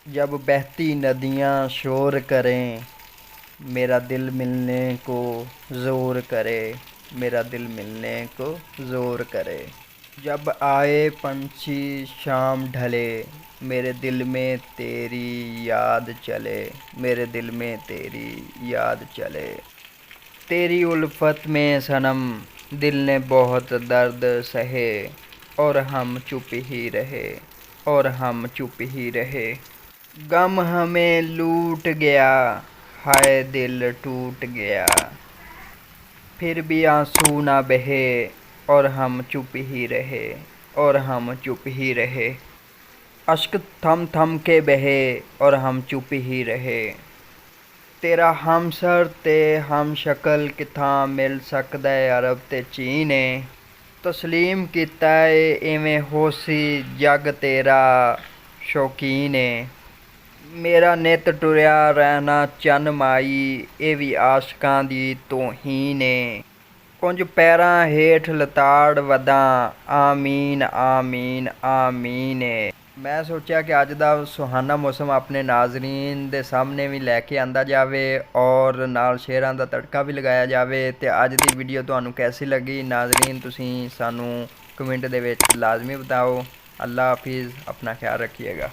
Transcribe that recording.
जब बहती नदियाँ शोर करें, मेरा दिल मिलने को ज़ोर करे, मेरा दिल मिलने को ज़ोर करे। जब आए पंछी शाम ढले, मेरे दिल में तेरी याद चले, मेरे दिल में तेरी याद चले। तेरी उल्फत में सनम दिल ने बहुत दर्द सहे, और हम चुप ही रहे, और हम चुप ही रहे। गम हमें लूट गया, हाय दिल टूट गया, फिर भी आंसू ना बहे, और हम चुप ही रहे, और हम चुप ही रहे। अश्क थम थम के बहे, और हम चुप ही रहे। तेरा हमसर ते हम शक्ल किथां मिल सकदा है अरब ते चीन है। तस्लीम कीता है इवें होसी जग तेरा शौकीन है। मेरा नित टुरिया रहना चन माई, ਇਹ ਵੀ ਆਸ਼ਕਾਂ ਦੀ ਤੋਹੀਨ ਏ। ਕੁੰਜ ਪੈਰਾਂ ਹੇਠ ਲਤਾੜ ਵਦਾਂ, ਆਮੀਨ ਆਮੀਨ ਆਮੀਨ ਏ। ਮੈਂ ਸੋਚਿਆ ਕਿ ਅੱਜ ਦਾ ਸੁਹਾਨਾ ਮੌਸਮ ਆਪਣੇ ਨਾਜ਼ਰੀਨ ਦੇ ਸਾਹਮਣੇ ਵੀ ਲੈ ਕੇ ਆਂਦਾ ਜਾਵੇ ਔਰ ਨਾਲ ਸ਼ੇਅਰਾਂ ਦਾ ਤੜਕਾ ਵੀ ਲਗਾਇਆ ਜਾਵੇ। ਤੇ ਅੱਜ ਦੀ ਵੀਡੀਓ ਤੁਹਾਨੂੰ ਕੈਸੀ ਲੱਗੀ ਨਾਜ਼ਰੀਨ, ਤੁਸੀਂ ਸਾਨੂੰ ਕਮੈਂਟ ਦੇ ਵਿੱਚ ਲਾਜ਼ਮੀ ਬਤਾਓ। ਅੱਲਾ ਹਾਫਿਜ਼, ਆਪਣਾ ਖਿਆਲ ਰੱਖੀਏਗਾ।